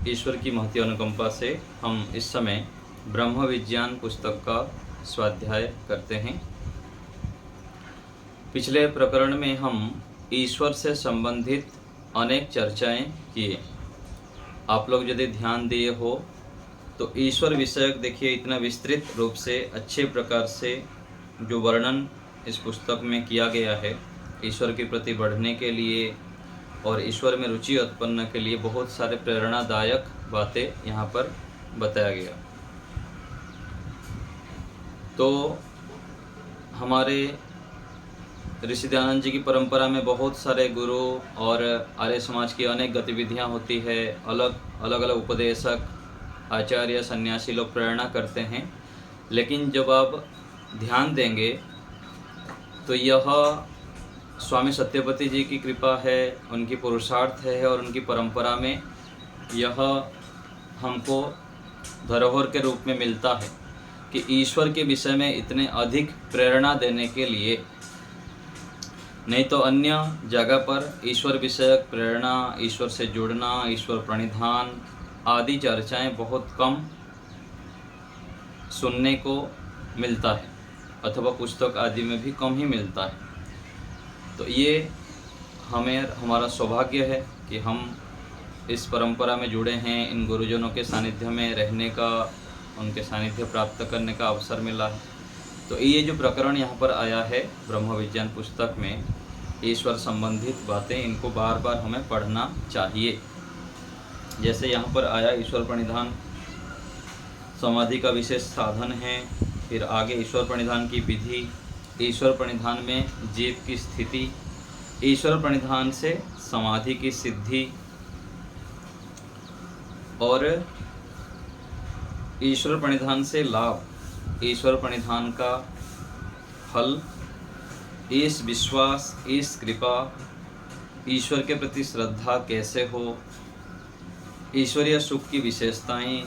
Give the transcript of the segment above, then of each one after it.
ईश्वर की महती अनुकंपा से हम इस समय ब्रह्म विज्ञान पुस्तक का स्वाध्याय करते हैं। पिछले प्रकरण में हम ईश्वर से संबंधित अनेक चर्चाएं किए। आप लोग यदि ध्यान दिए हो तो ईश्वर विषयक देखिए इतना विस्तृत रूप से अच्छे प्रकार से जो वर्णन इस पुस्तक में किया गया है, ईश्वर के प्रति बढ़ने के लिए और ईश्वर में रुचि उत्पन्न के लिए बहुत सारे प्रेरणादायक बातें यहाँ पर बताया गया। तो हमारे ऋषि दयानंद जी की परंपरा में बहुत सारे गुरु और आर्य समाज की अनेक गतिविधियाँ होती है। अलग अलग उपदेशक, आचार्य, सन्यासी लोग प्रेरणा करते हैं। लेकिन जब आप ध्यान देंगे तो यह स्वामी सत्यपति जी की कृपा है, उनकी पुरुषार्थ है और उनकी परंपरा में यह हमको धरोहर के रूप में मिलता है कि ईश्वर के विषय में इतने अधिक प्रेरणा देने के लिए, नहीं तो अन्य जगह पर ईश्वर विषयक प्रेरणा, ईश्वर से जुड़ना, ईश्वर प्रणिधान आदि चर्चाएं बहुत कम सुनने को मिलता है अथवा पुस्तक आदि में भी कम ही मिलता है। तो ये हमारा सौभाग्य है कि हम इस परंपरा में जुड़े हैं, इन गुरुजनों के सानिध्य में रहने का, उनके सानिध्य प्राप्त करने का अवसर मिला है। तो ये जो प्रकरण यहाँ पर आया है ब्रह्म विज्ञान पुस्तक में, ईश्वर संबंधित बातें, इनको बार बार हमें पढ़ना चाहिए। जैसे यहाँ पर आया ईश्वर प्रणिधान समाधि का विशेष साधन है, फिर आगे ईश्वर प्रणिधान की विधि, ईश्वर प्रणिधान में जीव की स्थिति, ईश्वर प्रणिधान से समाधि की सिद्धि और ईश्वर प्रणिधान से लाभ, ईश्वर प्रणिधान का फल, इस विश्वास, इस कृपा, ईश्वर के प्रति श्रद्धा कैसे हो, ईश्वरीय सुख की विशेषताएं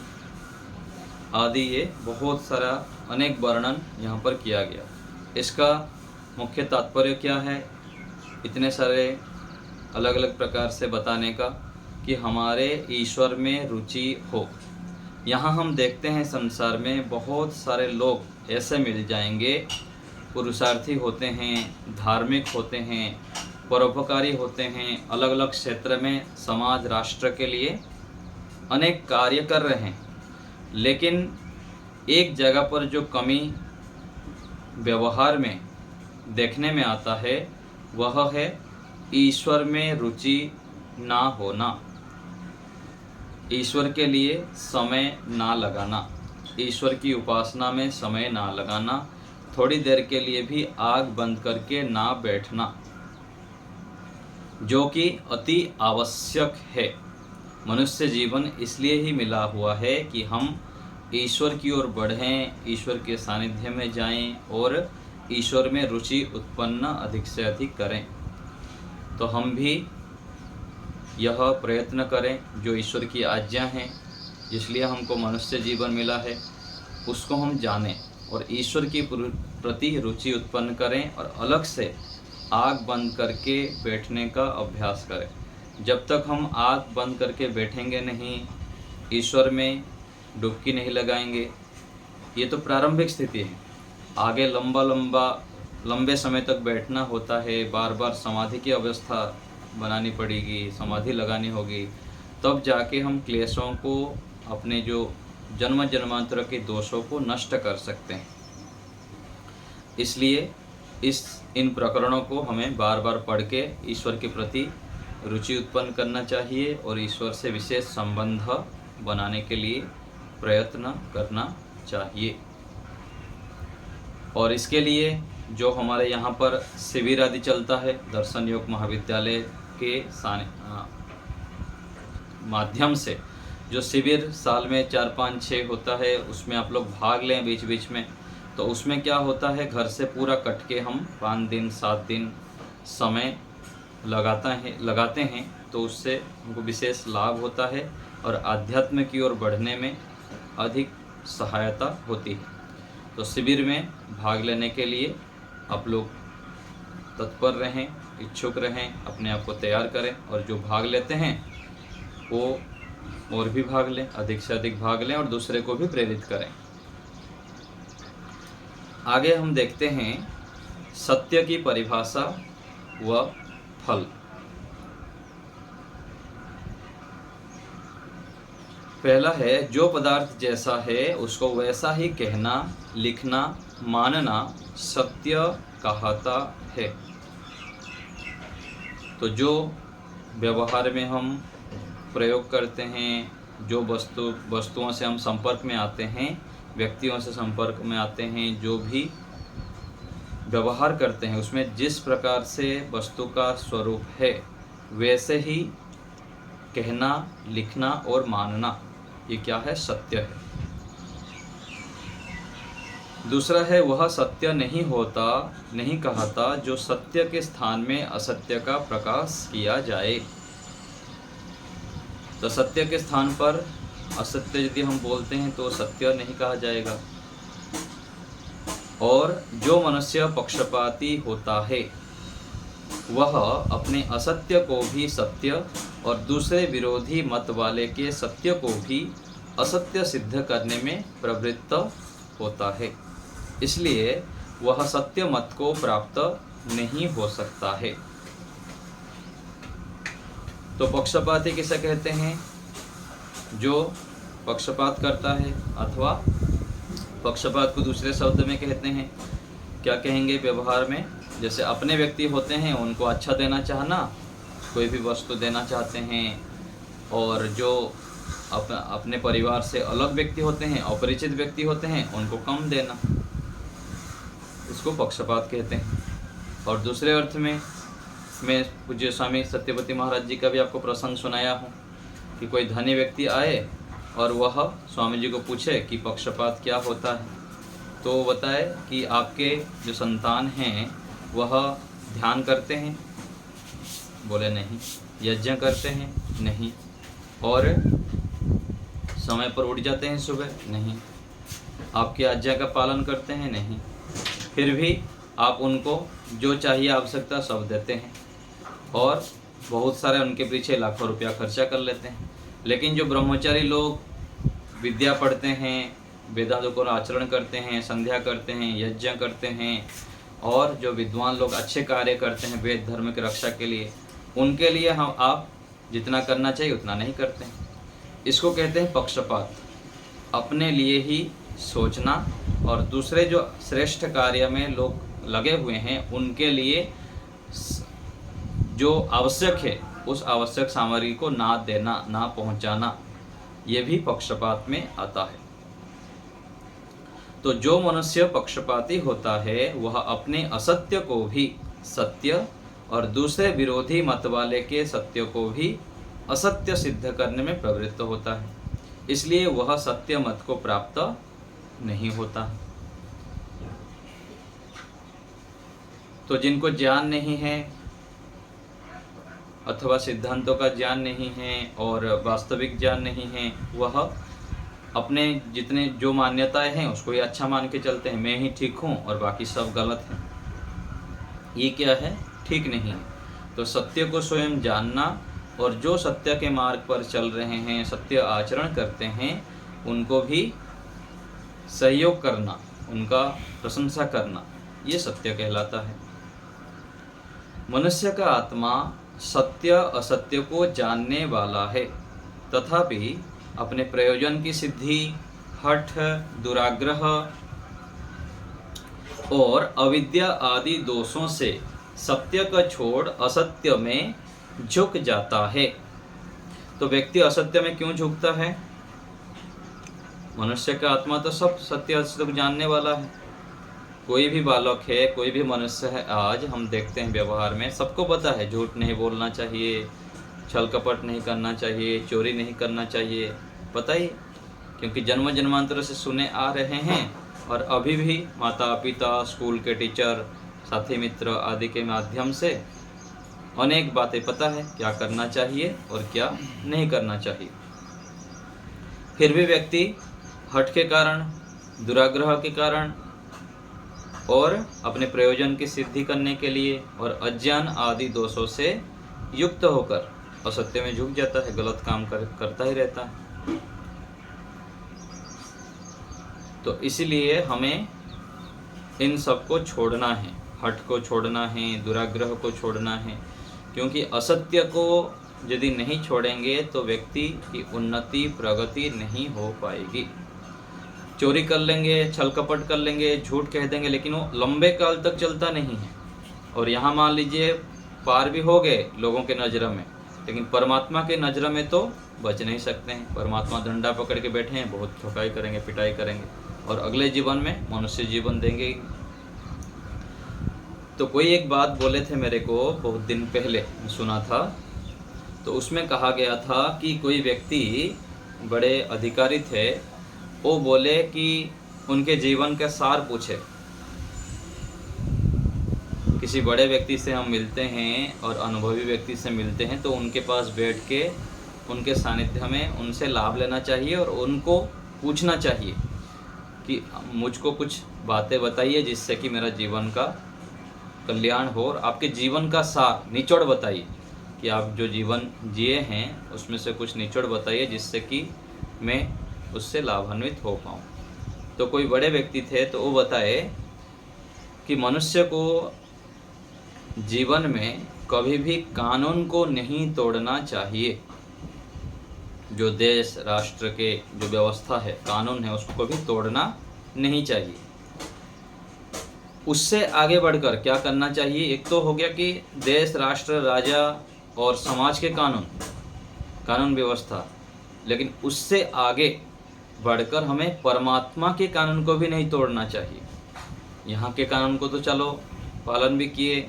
आदि, ये बहुत सारा अनेक वर्णन यहाँ पर किया गया। इसका मुख्य तात्पर्य क्या है इतने सारे अलग अलग प्रकार से बताने का, कि हमारे ईश्वर में रुचि हो। यहाँ हम देखते हैं संसार में बहुत सारे लोग ऐसे मिल जाएंगे, पुरुषार्थी होते हैं, धार्मिक होते हैं, परोपकारी होते हैं, अलग अलग क्षेत्र में समाज राष्ट्र के लिए अनेक कार्य कर रहे हैं। लेकिन एक जगह पर जो कमी व्यवहार में देखने में आता है वह है ईश्वर में रुचि ना होना, ईश्वर के लिए समय ना लगाना, ईश्वर की उपासना में समय ना लगाना, थोड़ी देर के लिए भी आग बंद करके ना बैठना, जो कि अति आवश्यक है। मनुष्य जीवन इसलिए ही मिला हुआ है कि हम ईश्वर की ओर बढ़ें, ईश्वर के सानिध्य में जाएं और ईश्वर में रुचि उत्पन्न अधिक से अधिक करें। तो हम भी यह प्रयत्न करें, जो ईश्वर की आज्ञा है, जिसलिए हमको मनुष्य जीवन मिला है, उसको हम जानें और ईश्वर की प्रति रुचि उत्पन्न करें और अलग से आग बंद करके बैठने का अभ्यास करें। जब तक हम आग बंद करके बैठेंगे नहीं, ईश्वर में डुबकी नहीं लगाएंगे, ये तो प्रारंभिक स्थिति है। आगे लंबे समय तक बैठना होता है, बार बार समाधि की अवस्था बनानी पड़ेगी, समाधि लगानी होगी, तब जाके हम क्लेशों को, अपने जो जन्म जन्मांतर के दोषों को नष्ट कर सकते हैं। इसलिए इन प्रकरणों को हमें बार बार पढ़ के ईश्वर के प्रति रुचि उत्पन्न करना चाहिए और ईश्वर से विशेष संबंध बनाने के लिए प्रयत्न करना चाहिए। और इसके लिए जो हमारे यहाँ पर शिविर आदि चलता है, दर्शन योग महाविद्यालय के माध्यम से जो शिविर साल में 4, 5, 6 होता है, उसमें आप लोग भाग लें बीच बीच में। तो उसमें क्या होता है, घर से पूरा कट के हम 5 दिन 7 दिन समय लगाते हैं, तो उससे हमको विशेष लाभ होता है और आध्यात्म की ओर बढ़ने में अधिक सहायता होती है। तो शिविर में भाग लेने के लिए आप लोग तत्पर रहें, इच्छुक रहें, अपने आप को तैयार करें और जो भाग लेते हैं वो और भी भाग लें, अधिक से अधिक भाग लें और दूसरे को भी प्रेरित करें। आगे हम देखते हैं सत्य की परिभाषा व फल। पहला है, जो पदार्थ जैसा है उसको वैसा ही कहना, लिखना, मानना सत्य कहता है। तो जो व्यवहार में हम प्रयोग करते हैं, जो वस्तुओं से हम संपर्क में आते हैं, व्यक्तियों से संपर्क में आते हैं, जो भी व्यवहार करते हैं उसमें जिस प्रकार से वस्तु का स्वरूप है वैसे ही कहना, लिखना और मानना, ये क्या है? सत्य है। दूसरा है, वह सत्य नहीं होता, नहीं कहता जो सत्य के स्थान में असत्य का प्रकाश किया जाए। तो सत्य के स्थान पर असत्य यदि हम बोलते हैं तो सत्य नहीं कहा जाएगा। और जो मनुष्य पक्षपाती होता है वह अपने असत्य को भी सत्य और दूसरे विरोधी मत वाले के सत्य को भी असत्य सिद्ध करने में प्रवृत्त होता है, इसलिए वह सत्य मत को प्राप्त नहीं हो सकता है। तो पक्षपाती किसे कहते हैं? जो पक्षपात करता है, अथवा पक्षपात को दूसरे शब्द में कहते हैं, क्या कहेंगे व्यवहार में? जैसे अपने व्यक्ति होते हैं उनको अच्छा देना चाहना, कोई भी वस्तु देना चाहते हैं, और जो अपने परिवार से अलग व्यक्ति होते हैं, अपरिचित व्यक्ति होते हैं, उनको कम देना, इसको पक्षपात कहते हैं। और दूसरे अर्थ में मैं पूज्य स्वामी सत्यपति महाराज जी का भी आपको प्रसंग सुनाया हूँ कि कोई धनी व्यक्ति आए और वह स्वामी जी को पूछे कि पक्षपात क्या होता है, तो वो बताए कि आपके जो संतान हैं वह ध्यान करते हैं, बोले नहीं। यज्ञ करते हैं, नहीं। और समय पर उठ जाते हैं सुबह, नहीं। आपकी आज्ञा का पालन करते हैं, नहीं। फिर भी आप उनको जो चाहिए आवश्यकता सब देते हैं और बहुत सारे उनके पीछे लाखों रुपया खर्चा कर लेते हैं। लेकिन जो ब्रह्मचारी लोग विद्या पढ़ते हैं, वेदांतों को आचरण करते हैं, संध्या करते हैं, यज्ञ करते हैं, और जो विद्वान लोग अच्छे कार्य करते हैं वेद धर्म की रक्षा के लिए, उनके लिए आप जितना करना चाहिए उतना नहीं करते हैं। इसको कहते हैं पक्षपात। अपने लिए ही सोचना और दूसरे जो श्रेष्ठ कार्य में लोग लगे हुए हैं उनके लिए जो आवश्यक है उस आवश्यक सामग्री को ना देना, ना पहुंचाना, ये भी पक्षपात में आता है। तो जो मनुष्य पक्षपाती होता है वह अपने असत्य को भी सत्य और दूसरे विरोधी मत वाले के सत्य को भी असत्य सिद्ध करने में प्रवृत्त होता है, इसलिए वह सत्य मत को प्राप्त नहीं होता। तो जिनको ज्ञान नहीं है अथवा सिद्धांतों का ज्ञान नहीं है और वास्तविक ज्ञान नहीं है, वह अपने जितने जो मान्यताएं हैं उसको ही अच्छा मान के चलते हैं, मैं ही ठीक हूँ और बाकी सब गलत है। ये क्या है? ठीक नहीं है। तो सत्य को स्वयं जानना और जो सत्य के मार्ग पर चल रहे हैं, सत्य आचरण करते हैं, उनको भी सहयोग करना, उनका प्रशंसा करना, ये सत्य कहलाता है। मनुष्य का आत्मा सत्य असत्य को जानने वाला है, तथापि अपने प्रयोजन की सिद्धि, हठ, दुराग्रह और अविद्या आदि दोषों से सत्य का छोड़ असत्य में झुक जाता है। तो व्यक्ति असत्य में क्यों झुकता है? मनुष्य का आत्मा तो सब सत्य असत्य को जानने वाला है। कोई भी बालक है, कोई भी मनुष्य है, आज हम देखते हैं व्यवहार में सबको पता है झूठ नहीं बोलना चाहिए, छल कपट नहीं करना चाहिए, चोरी नहीं करना चाहिए, पता ही, क्योंकि जन्म जन्मांतर से सुने आ रहे हैं। और अभी भी माता पिता, स्कूल के टीचर, साथी मित्र आदि के माध्यम से अनेक बातें पता है क्या करना चाहिए और क्या नहीं करना चाहिए। फिर भी व्यक्ति हठ के कारण, दुराग्रह के कारण और अपने प्रयोजन की सिद्धि करने के लिए और अज्ञान आदि दोषों से युक्त होकर असत्य में झुक जाता है, गलत काम करता ही रहता है। तो इसीलिए हमें इन सब को छोड़ना है, हठ को छोड़ना है, दुराग्रह को छोड़ना है, क्योंकि असत्य को यदि नहीं छोड़ेंगे तो व्यक्ति की उन्नति प्रगति नहीं हो पाएगी। चोरी कर लेंगे, छल कपट कर लेंगे, झूठ कह देंगे, लेकिन वो लंबे काल तक चलता नहीं है। और यहाँ मान लीजिए पार भी हो गए लोगों के नज़र में, लेकिन परमात्मा के नज़र में तो बच नहीं सकते हैं। परमात्मा डंडा पकड़ के बैठे हैं, बहुत ठोकाई करेंगे, पिटाई करेंगे, और अगले जीवन में मनुष्य जीवन देंगे। तो कोई एक बात बोले थे मेरे को, बहुत दिन पहले सुना था, तो उसमें कहा गया था कि कोई व्यक्ति बड़े अधिकारी थे, वो बोले कि उनके जीवन का सार पूछे। किसी बड़े व्यक्ति से हम मिलते हैं और अनुभवी व्यक्ति से मिलते हैं, तो उनके पास बैठ के उनके सानिध्य में उनसे लाभ लेना चाहिए और उनको पूछना चाहिए कि मुझको कुछ बातें बताइए जिससे कि मेरा जीवन का कल्याण हो, और आपके जीवन का सार निचोड़ बताइए कि आप जो जीवन जिए हैं उसमें से कुछ निचोड़ बताइए जिससे कि मैं उससे लाभान्वित हो पाऊँ। तो कोई बड़े व्यक्ति थे, तो वो बताए कि मनुष्य को जीवन में कभी भी कानून को नहीं तोड़ना चाहिए। जो देश राष्ट्र के जो व्यवस्था है, कानून है, उसको कभी तोड़ना नहीं चाहिए। उससे आगे बढ़कर क्या करना चाहिए? एक तो हो गया कि देश राष्ट्र राजा और समाज के कानून व्यवस्था, लेकिन उससे आगे बढ़कर हमें परमात्मा के कानून को भी नहीं तोड़ना चाहिए। यहाँ के कानून को तो चलो पालन भी किए,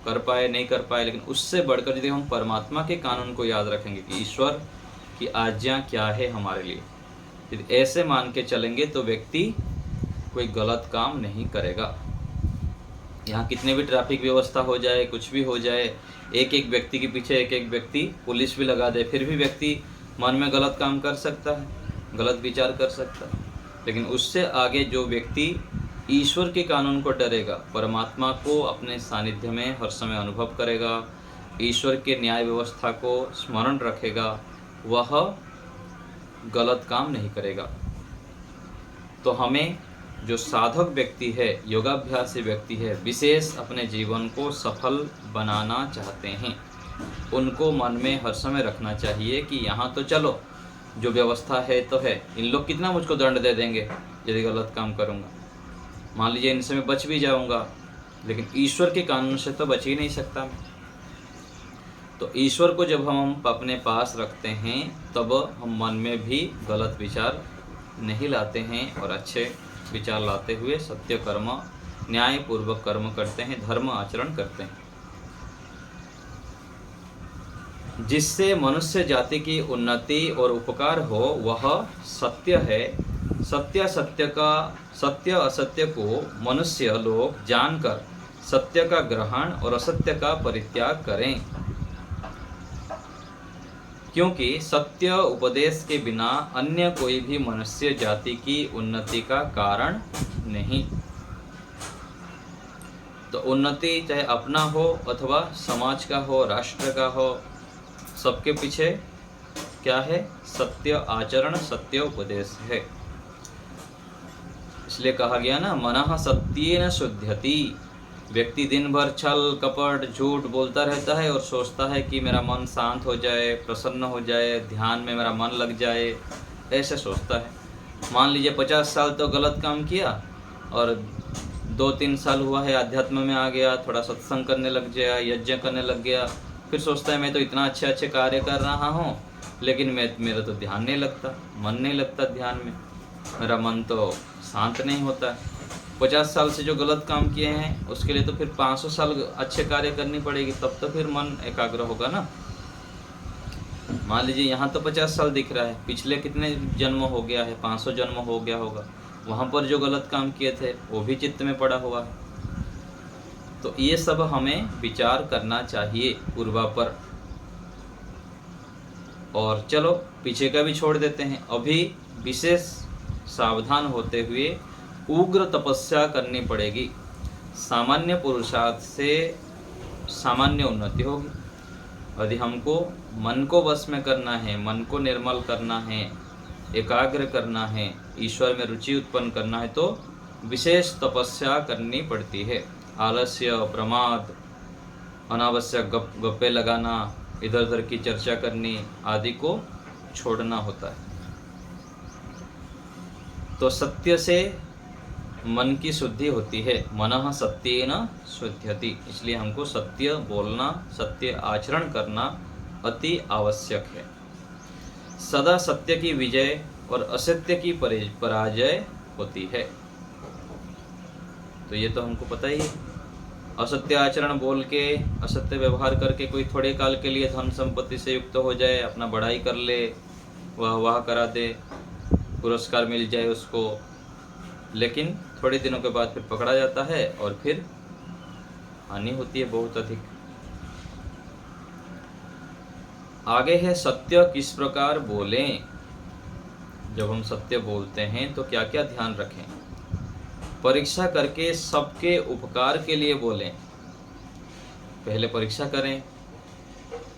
कर पाए नहीं कर पाए, लेकिन उससे बढ़कर यदि हम परमात्मा के कानून को याद रखेंगे कि ईश्वर की आज्ञा क्या है हमारे लिए, यदि ऐसे मान के चलेंगे तो व्यक्ति कोई गलत काम नहीं करेगा। यहाँ कितने भी ट्रैफिक व्यवस्था हो जाए, कुछ भी हो जाए, एक एक व्यक्ति के पीछे एक एक व्यक्ति पुलिस भी लगा दे, फिर भी व्यक्ति मन में गलत काम कर सकता है, गलत विचार कर सकता है। लेकिन उससे आगे जो व्यक्ति ईश्वर के कानून को डरेगा, परमात्मा को अपने सानिध्य में हर समय अनुभव करेगा, ईश्वर के न्याय व्यवस्था को स्मरण रखेगा, वह गलत काम नहीं करेगा। तो हमें जो साधक व्यक्ति है, योगाभ्यासी व्यक्ति है, विशेष अपने जीवन को सफल बनाना चाहते हैं, उनको मन में हर समय रखना चाहिए कि यहाँ तो चलो जो व्यवस्था है तो है, इन लोग कितना मुझको दंड दे देंगे यदि गलत काम करूँगा, मान लीजिए इनसे मैं बच भी जाऊँगा, लेकिन ईश्वर के कानून से तो बच ही नहीं सकता मैं। तो ईश्वर को जब हम अपने पास रखते हैं तब हम मन में भी गलत विचार नहीं लाते हैं और अच्छे विचार लाते हुए सत्य कर्म, न्याय पूर्वक कर्म करते हैं, धर्म आचरण करते हैं, जिससे मनुष्य जाति की उन्नति और उपकार हो, वह सत्य है। सत्य असत्य को मनुष्य लोग जानकर सत्य का ग्रहण और असत्य का परित्याग करें, क्योंकि सत्य उपदेश के बिना अन्य कोई भी मनुष्य जाति की उन्नति का कारण नहीं। तो उन्नति चाहे अपना हो अथवा समाज का हो, राष्ट्र का हो, सबके पीछे क्या है? सत्य आचरण, सत्य उपदेश है। इसलिए कहा गया ना, मनः सत्येन शुध्यति। व्यक्ति दिन भर छल कपट झूठ बोलता रहता है और सोचता है कि मेरा मन शांत हो जाए, प्रसन्न हो जाए, ध्यान में मेरा मन लग जाए, ऐसे सोचता है। मान लीजिए 50 साल तो गलत काम किया और 2-3 साल हुआ है अध्यात्म में आ गया, थोड़ा सत्संग करने लग गया, यज्ञ करने लग गया, फिर सोचता है मैं तो इतना अच्छे कार्य कर रहा हूँ, लेकिन मेरा तो ध्यान नहीं लगता, मन नहीं लगता ध्यान में, मेरा मन तो शांत नहीं होता। 50 साल से जो गलत काम किए हैं उसके लिए तो फिर 500 साल अच्छे कार्य करनी पड़ेगी, तब तो फिर मन एकाग्र होगा ना। मान लीजिए यहाँ तो 50 साल दिख रहा है, पिछले कितने जन्म हो गया है, 500 जन्म हो गया होगा, वहाँ पर जो गलत काम किए थे वो भी चित्त में पड़ा हुआ है। तो ये सब हमें विचार करना चाहिए पूर्वापर। और चलो पीछे का भी छोड़ देते हैं, अभी विशेष सावधान होते हुए उग्र तपस्या करनी पड़ेगी। सामान्य पुरुषार्थ से सामान्य उन्नति होगी। यदि हमको मन को वश में करना है, मन को निर्मल करना है, एकाग्र करना है, ईश्वर में रुचि उत्पन्न करना है, तो विशेष तपस्या करनी पड़ती है। आलस्य, प्रमाद, अनावश्यक गप्पे लगाना, इधर उधर की चर्चा करनी आदि को छोड़ना होता है। तो सत्य से मन की शुद्धि होती है। मनः सत्येन शुध्यति, इसलिए हमको सत्य बोलना, सत्य आचरण करना अति आवश्यक है। सदा सत्य की विजय और असत्य की पराजय होती है। तो ये तो हमको पता ही है। असत्य आचरण बोल के, असत्य व्यवहार करके कोई थोड़े काल के लिए धन संपत्ति से युक्त हो जाए, अपना बढ़ाई कर ले, वाह करा दे, पुरस्कार मिल जाए उसको, लेकिन थोड़े दिनों के बाद फिर पकड़ा जाता है और फिर हानि होती है बहुत अधिक। आगे है सत्य किस प्रकार बोलें। जब हम सत्य बोलते हैं तो क्या क्या ध्यान रखें। परीक्षा करके सबके उपकार के लिए बोलें। पहले परीक्षा करें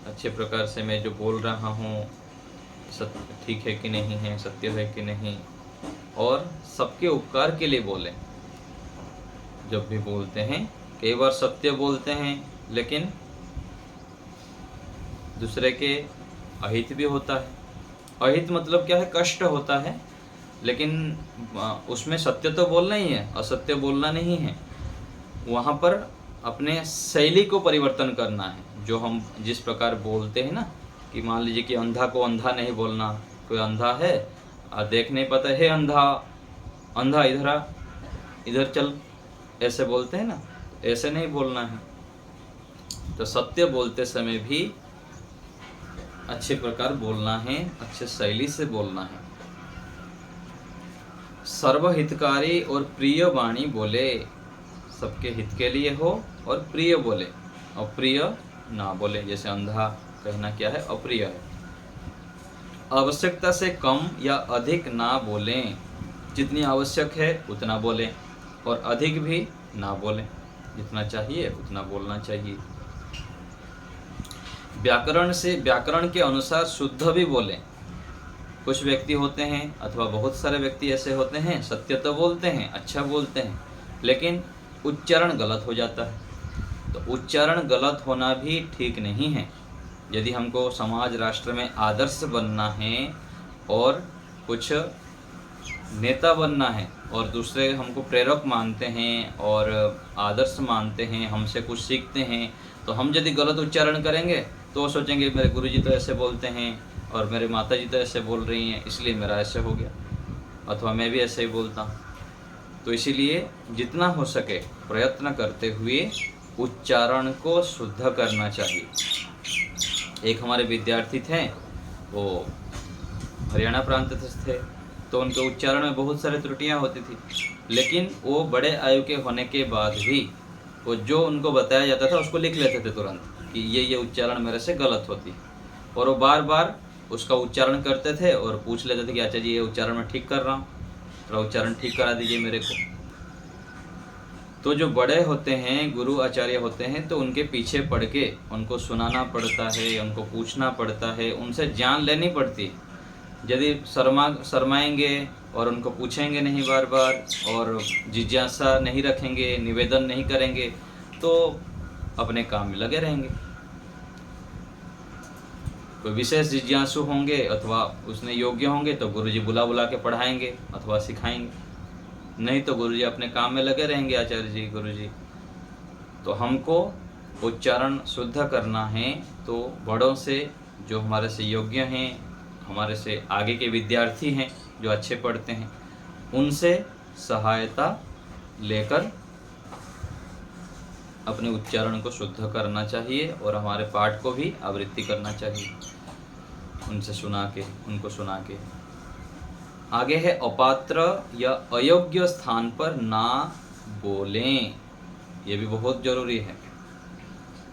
अच्छे प्रकार से, मैं जो बोल रहा हूँ सत्य ठीक है कि नहीं है, सत्य है कि नहीं, और सबके उपकार के लिए बोलें। जब भी बोलते हैं, कई बार सत्य बोलते हैं लेकिन दूसरे के अहित भी होता है। अहित मतलब क्या है, कष्ट होता है, लेकिन उसमें सत्य तो बोलना ही है, असत्य बोलना नहीं है। वहाँ पर अपने शैली को परिवर्तन करना है। जो हम जिस प्रकार बोलते हैं ना, कि मान लीजिए कि अंधा को अंधा नहीं बोलना। कोई अंधा है, देख नहीं पाता है, अंधा अंधा इधर आ, इधर चल, ऐसे बोलते हैं ना, ऐसे नहीं बोलना है। तो सत्य बोलते समय भी अच्छे प्रकार बोलना है, अच्छे शैली से बोलना है। सर्वहितकारी और प्रिय वाणी बोले, सबके हित के लिए हो और प्रिय बोले, अप्रिय ना बोले। जैसे अंधा कहना क्या है, अप्रिय है। आवश्यकता से कम या अधिक ना बोलें। जितनी आवश्यक है उतना बोलें और अधिक भी ना बोलें। जितना चाहिए उतना बोलना चाहिए। व्याकरण के अनुसार शुद्ध भी बोलें। कुछ व्यक्ति होते हैं अथवा बहुत सारे व्यक्ति ऐसे होते हैं, सत्य तो बोलते हैं, अच्छा बोलते हैं, लेकिन उच्चारण गलत हो जाता है। तो उच्चारण गलत होना भी ठीक नहीं है। यदि हमको समाज राष्ट्र में आदर्श बनना है और कुछ नेता बनना है और दूसरे हमको प्रेरक मानते हैं और आदर्श मानते हैं, हमसे कुछ सीखते हैं, तो हम यदि गलत उच्चारण करेंगे तो वो सोचेंगे मेरे गुरुजी तो ऐसे बोलते हैं और मेरे माता जी तो ऐसे बोल रही हैं, इसलिए मेरा ऐसे हो गया, अथवा मैं भी ऐसे ही बोलता हूँ। तो इसीलिए जितना हो सके प्रयत्न करते हुए उच्चारण को शुद्ध करना चाहिए। एक हमारे विद्यार्थी थे, वो हरियाणा प्रांत से थे, तो उनके उच्चारण में बहुत सारी त्रुटियां होती थी, लेकिन वो बड़े आयु के होने के बाद भी वो जो उनको बताया जाता था उसको लिख लेते थे तुरंत कि ये उच्चारण मेरे से गलत होती, और वो बार बार उसका उच्चारण करते थे और पूछ लेते थे कि अच्छा जी ये उच्चारण मैं ठीक कर रहा हूँ, थोड़ा उच्चारण ठीक करा दीजिए मेरे को। तो जो बड़े होते हैं, गुरु आचार्य होते हैं, तो उनके पीछे पड़ के उनको सुनाना पड़ता है, उनको पूछना पड़ता है, उनसे जान लेनी पड़ती है। यदि शर्माएंगे और उनको पूछेंगे नहीं बार बार और जिज्ञासा नहीं रखेंगे, निवेदन नहीं करेंगे, तो अपने काम में लगे रहेंगे। कोई विशेष जिज्ञासु होंगे अथवा उसने योग्य होंगे तो गुरुजी बुला बुला के पढ़ाएंगे अथवा सिखाएंगे, नहीं तो गुरुजी अपने काम में लगे रहेंगे, आचार्य जी, गुरुजी। तो हमको उच्चारण शुद्ध करना है, तो बड़ों से, जो हमारे से योग्य हैं, हमारे से आगे के विद्यार्थी हैं जो अच्छे पढ़ते हैं, उनसे सहायता लेकर अपने उच्चारण को शुद्ध करना चाहिए और हमारे पाठ को भी आवृत्ति करना चाहिए, उनसे सुना के, उनको सुना के। आगे है अपात्र या अयोग्य स्थान पर ना बोलें। ये भी बहुत जरूरी है।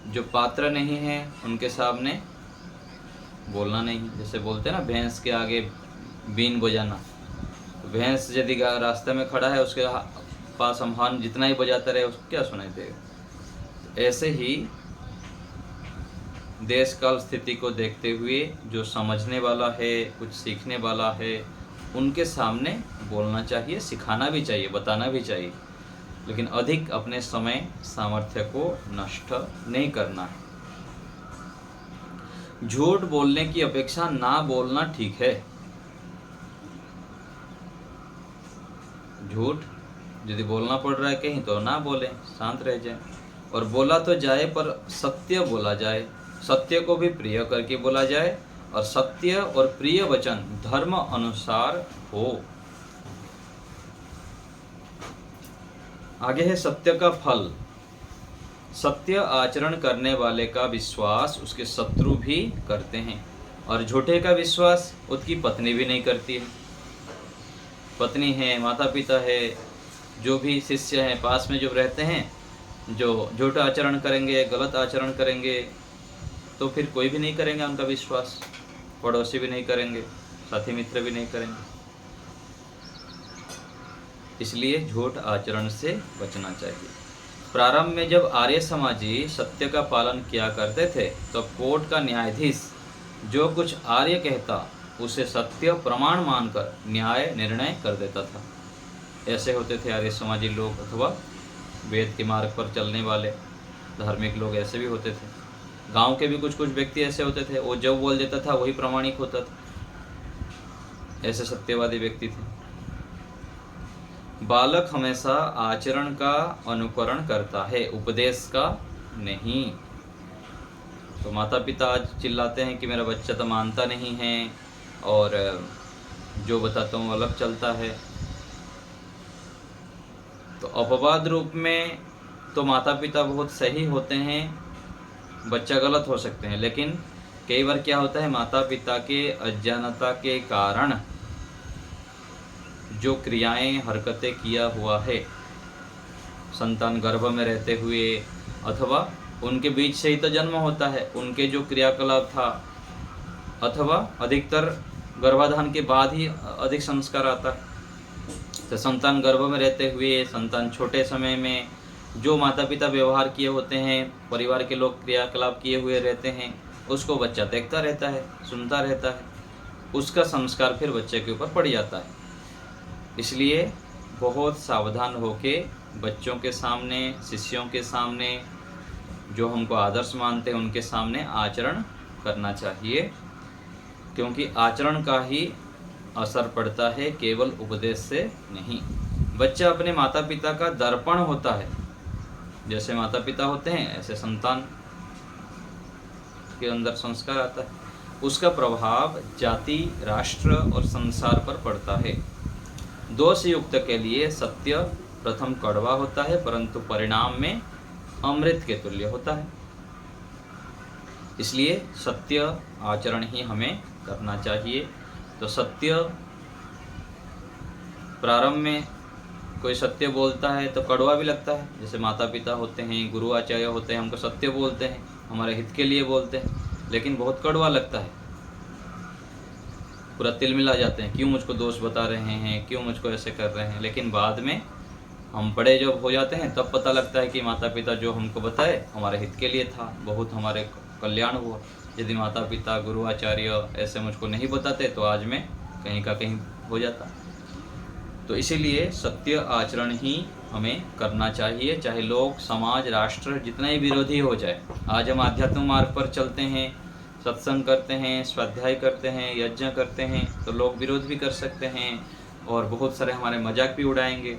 जो पात्र नहीं है उनके सामने बोलना नहीं। जैसे बोलते हैं ना, भैंस के आगे बीन बजाना। तो भैंस यदि रास्ते में खड़ा है, उसके पास हम हॉर्न जितना ही बजाते रहे उसको क्या सुनाई देगा। ऐसे ही देश काल स्थिति को देखते हुए जो समझने वाला है, कुछ सीखने वाला है, उनके सामने बोलना चाहिए, सिखाना भी चाहिए, बताना भी चाहिए, लेकिन अधिक अपने समय सामर्थ्य को नष्ट नहीं करना है। झूठ बोलने की अपेक्षा ना बोलना ठीक है। झूठ यदि बोलना पड़ रहा है कहीं तो ना बोलें, शांत रह जाएं, और बोला तो जाए पर सत्य बोला जाए, सत्य को भी प्रिय करके बोला जाए, और सत्य और प्रिय वचन धर्म अनुसार हो। आगे है सत्य का फल। सत्य आचरण करने वाले का विश्वास उसके शत्रु भी करते हैं, और झूठे का विश्वास उसकी पत्नी भी नहीं करती है। पत्नी है, माता पिता है, जो भी शिष्य हैं पास में जो रहते हैं, जो झूठा आचरण करेंगे, गलत आचरण करेंगे, तो फिर कोई भी नहीं करेंगे उनका विश्वास, पड़ोसी भी नहीं करेंगे, साथी मित्र भी नहीं करेंगे। इसलिए झूठ आचरण से बचना चाहिए। प्रारंभ में जब आर्य समाजी सत्य का पालन किया करते थे, तो कोर्ट का न्यायाधीश जो कुछ आर्य कहता उसे सत्य प्रमाण मानकर न्याय निर्णय कर देता था। ऐसे होते थे आर्य समाजी लोग, अथवा वेद के मार्ग पर चलने वाले धार्मिक लोग ऐसे भी होते थे। गांव के भी कुछ कुछ व्यक्ति ऐसे होते थे, वो जो बोल देता था वही प्रामाणिक होता था। ऐसे सत्यवादी व्यक्ति थे। बालक हमेशा आचरण का अनुकरण करता है, उपदेश का नहीं। तो माता पिता आज चिल्लाते हैं कि मेरा बच्चा तो मानता नहीं है, और जो बताता हूँ अलग चलता है। तो अपवाद रूप में तो माता पिता बहुत सही होते हैं, बच्चा गलत हो सकते हैं, लेकिन कई बार क्या होता है, माता पिता के अज्ञानता के कारण जो क्रियाएं हरकतें किया हुआ है, संतान गर्भ में रहते हुए अथवा उनके बीच से ही तो जन्म होता है, उनके जो क्रियाकलाप था, अथवा अधिकतर गर्भाधान के बाद ही अधिक संस्कार आता है। तो संतान गर्भ में रहते हुए, संतान छोटे समय में जो माता पिता व्यवहार किए होते हैं, परिवार के लोग क्रियाकलाप किए हुए रहते हैं, उसको बच्चा देखता रहता है, सुनता रहता है, उसका संस्कार फिर बच्चे के ऊपर पड़ जाता है। इसलिए बहुत सावधान होके बच्चों के सामने, शिष्यों के सामने, जो हमको आदर्श मानते हैं उनके सामने आचरण करना चाहिए, क्योंकि आचरण का ही असर पड़ता है, केवल उपदेश से नहीं। बच्चा अपने माता पिता का दर्पण होता है। जैसे माता पिता होते हैं ऐसे संतान के अंदर संस्कार आता है, उसका प्रभाव जाति, राष्ट्र और संसार पर पड़ता है। दोष युक्त के लिए सत्य प्रथम कड़वा होता है, परंतु परिणाम में अमृत के तुल्य होता है। इसलिए सत्य आचरण ही हमें करना चाहिए। तो सत्य, प्रारंभ में कोई सत्य बोलता है तो कड़वा भी लगता है। जैसे माता पिता होते हैं, गुरु आचार्य होते हैं, हमको सत्य बोलते हैं, हमारे हित के लिए बोलते हैं, लेकिन बहुत कड़वा लगता है, पूरा तिल मिला जाते हैं, क्यों मुझको दोष बता रहे हैं, क्यों मुझको ऐसे कर रहे हैं। लेकिन बाद में हम बड़े जब हो जाते हैं तब पता लगता है कि माता पिता जो हमको बताए हमारे हित के लिए था, बहुत हमारे कल्याण हुआ। यदि माता पिता, गुरु आचार्य ऐसे मुझको नहीं बताते तो आज मैं कहीं का कहीं हो जाता। तो इसीलिए सत्य आचरण ही हमें करना चाहिए, चाहे लोग, समाज, राष्ट्र जितना ही विरोधी हो जाए। आज हम आध्यात्मिक मार्ग पर चलते हैं, सत्संग करते हैं, स्वाध्याय करते हैं, यज्ञ करते हैं, तो लोग विरोध भी कर सकते हैं और बहुत सारे हमारे मजाक भी उड़ाएंगे।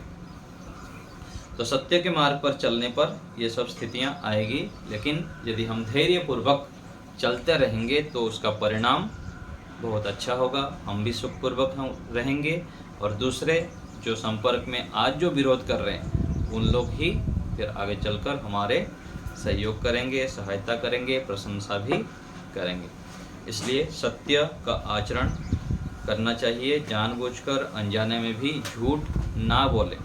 तो सत्य के मार्ग पर चलने पर ये सब स्थितियां आएगी, लेकिन यदि हम धैर्यपूर्वक चलते रहेंगे तो उसका परिणाम बहुत अच्छा होगा, हम भी सुखपूर्वक हम रहेंगे, और दूसरे जो संपर्क में आज जो विरोध कर रहे हैं उन लोग ही फिर आगे चलकर हमारे सहयोग करेंगे, सहायता करेंगे, प्रशंसा भी करेंगे। इसलिए सत्य का आचरण करना चाहिए, जानबूझकर, अनजाने में भी झूठ ना बोले।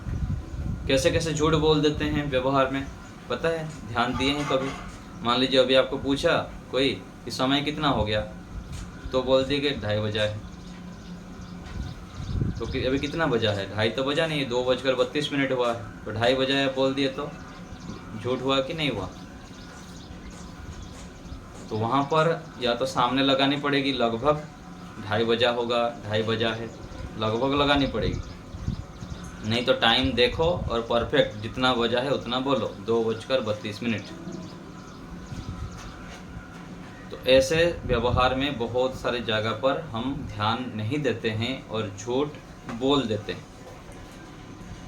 कैसे कैसे झूठ बोल देते हैं व्यवहार में, पता है? ध्यान दिए हैं कभी? मान लीजिए अभी आपको पूछा कोई कि समय कितना हो गया, तो बोल दिए कि 2:30 बजा है। तो अभी कितना बजा है? 2:30 तो बजा नहीं, 2:32 हुआ है, तो 2:30 बजा है बोल दिए, तो झूठ हुआ कि नहीं हुआ? तो वहाँ पर या तो सामने लगानी पड़ेगी, लगभग 2:30 बजा होगा, 2:30 बजा है, लगभग लगानी पड़ेगी। नहीं तो टाइम देखो और परफेक्ट जितना बजा है उतना बोलो, 2:32। तो ऐसे व्यवहार में बहुत सारी जगह पर हम ध्यान नहीं देते हैं और झूठ बोल देते हैं।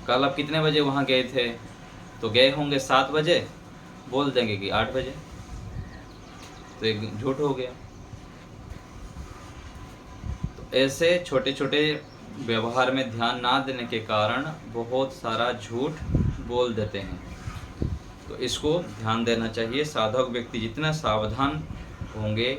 कल आप कितने बजे वहाँ गए थे? तो गए होंगे 7 बजे, बोल देंगे कि 8 बजे, तो एक झूठ हो गया। तो ऐसे छोटे छोटे व्यवहार में ध्यान ना देने के कारण बहुत सारा झूठ बोल देते हैं। तो इसको ध्यान देना चाहिए। साधक व्यक्ति जितना सावधान होंगे,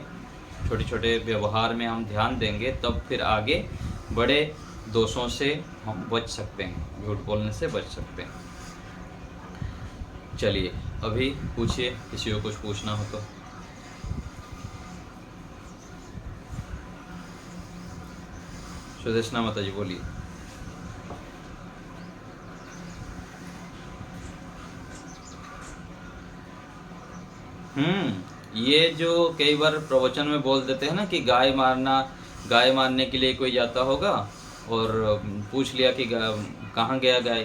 छोटे छोटे व्यवहार में हम ध्यान देंगे, तब फिर आगे बड़े दोषों से हम बच सकते हैं, झूठ बोलने से बच सकते हैं। चलिए अभी पूछिए, किसी को कुछ पूछना हो तो। सुदेशना माता जी बोलिए। ये जो कई बार प्रवचन में बोल देते हैं ना कि गाय मारने के लिए कोई जाता होगा और पूछ लिया कि कहाँ गया गाय,